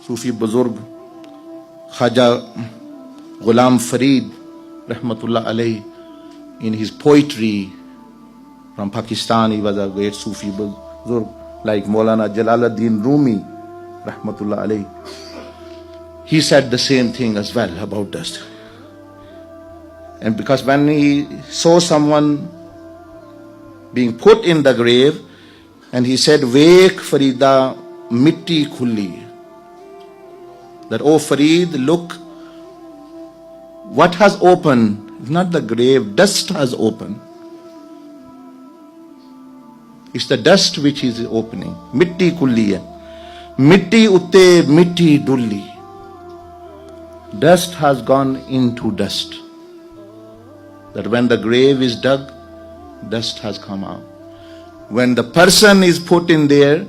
सूफी बुजुर्ग Khaja Ghulam Farid Rahmatullah alayhi, in his poetry from Pakistan, he was a great Sufi Buzurg, like Maulana Jalaluddin Rumi Rahmatullah alayhi. He said the same thing as well about dust. And because when he saw someone being put in the grave, and he said, "Wake Farida, mitti khulli." That, "Oh Farid, look, what has opened? It's not the grave, dust has opened. It's the dust which is opening. Mitti khulli hai. Mitti utte mitti dulli." Dust has gone into dust. That when the grave is dug, dust has come out. When the person is put in there,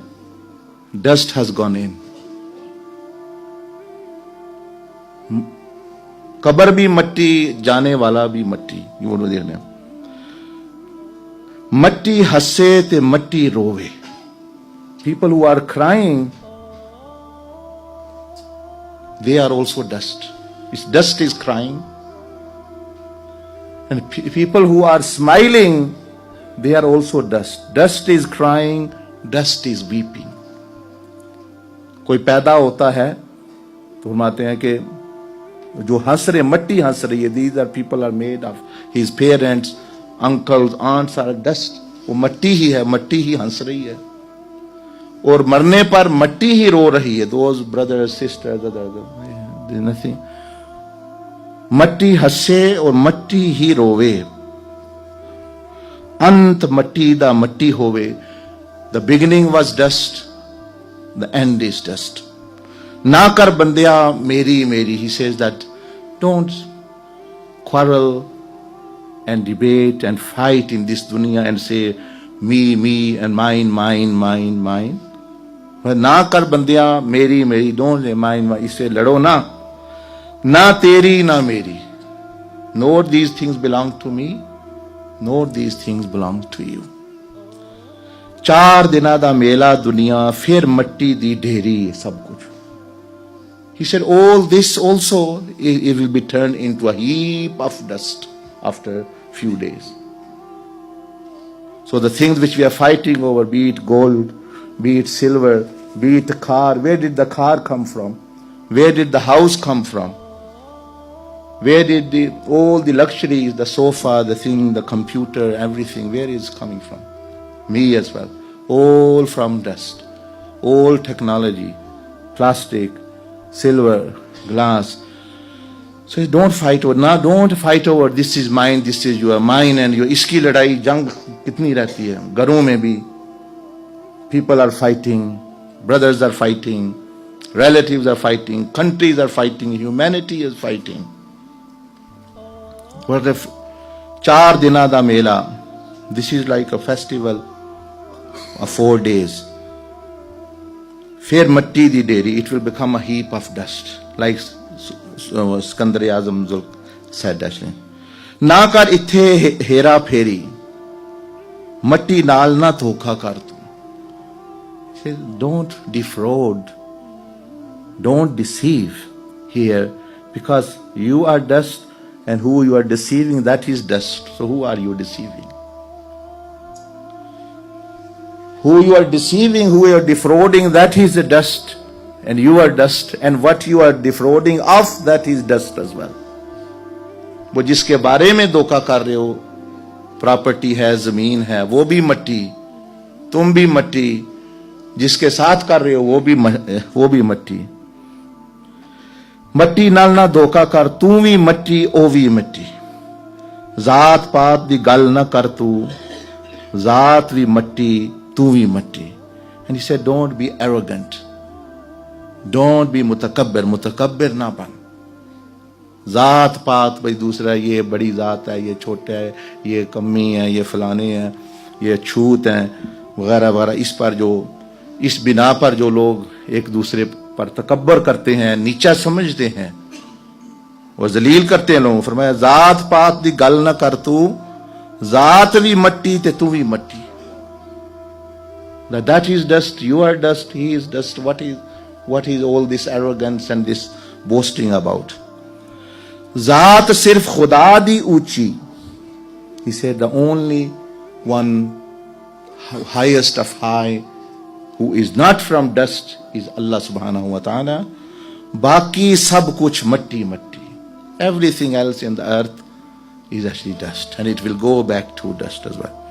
dust has gone in. Cover भी मट्टी, जाने वाला भी मट्टी. You want to hear now? मट्टी हंसे ते मट्टी रोवे. People who are crying, they are also dust. Dust is crying. And people who are smiling, they are also dust. Dust is crying, dust is weeping. कोई पैदा होता है तो फरमाते हैं कि जो हंस रहे, मट्टी हंस रही है. These are people are made of his parents, uncles, aunts are dust. वो मट्टी ही है, मट्टी ही हंस रही है. और मरने पर मट्टी ही रो रही है. Those brothers, sisters, there's nothing. मट्टी हंसे और मट्टी ही रोवे. अंत मट्टी दा मट्टी होवे. The beginning was dust, the end is dust. ना कर बंदिया मेरी मेरी. He says that don't quarrel and debate and fight in this dunya and say me, me and mine, mine, mine, mine. ना कर बंदिया मेरी मेरी. Don't say mine, mine. इससे लड़ो ना. ना तेरी ना मेरी. Nor these things belong to me, nor these things belong to you. 4 ਦਿਨਾਂ ਦਾ ਮੇਲਾ ਦੁਨੀਆ, ਫਿਰ ਮੱਟੀ ਦੀ ਢੇਰੀ ਸਭ ਕੁਝ. He said all this also, it will be turned into a heap of dust after few days. So the things which we are fighting over, be it gold, be it silver, be it the car, where did the car come from? Where did the house come from? Where did all the luxuries, the sofa, the thing, the computer, everything, where is coming from? Me as well. All from dust. All technology, plastic, silver, glass. So don't fight over. Now don't fight over this is mine, this is your mine and your. इसकी लड़ाई जंग कितनी रहती है घरों में भी. People are fighting, brothers are fighting, relatives are fighting, countries are fighting, humanity is fighting. What if 4 ਦਿਨਾਂ ਦਾ ਮੇਲਾ? This is like a festival of 4 days. फिर मट्टी दी ढेरी. It will become a heap of dust, like Sikandar Azam said actually. ना कर इत्थे हेरा फेरी, मट्टी नाल ना धोखा कर तू. Don't defraud, don't deceive here, because you are dust. And who you are deceiving, that is dust. So who are you deceiving? Who you are deceiving, who you are defrauding, that is the dust. And you are dust. And what you are defrauding of, that is dust as well. वो जिसके बारे में धोखा कर रहे हो, property है, जमीन है, वो भी मट्टी, तुम भी मट्टी. जिसके साथ कर रहे हो वो भी मट्टी. मट्टी नाल ना धोखा कर, तू भी मट्टी ओ भी मट्टी. जात पात दी गल ना कर तू, जात भी मट्टी तू भी मट्टी. And he said don't be arrogant, don't be मुतकब्बिर. मुतकब्बिर ना बन. जात पात भाई दूसरा, ये बड़ी जात है, ये छोटा है, ये कमी है, ये फलाने हैं, ये छूत हैं वगैरह वगैरह. इस पर जो, इस बिना पर जो लोग एक दूसरे पर तकब्बर करते हैं, नीचा समझते हैं और जलील करते हैं लोगों. फरमाया जात पात दी गल ना कर तू, जात भी मट्टी ते तू भी मट्टी. That is dust, you are dust, he is dust. what is all this arrogance and this boasting about? Zaat sirf Khuda di uchi. He said the only one highest of high who is not from dust is Allah subhanahu wa ta'ala. Baki sab kuch matti matti. Everything else in the earth is actually dust, and it will go back to dust as well.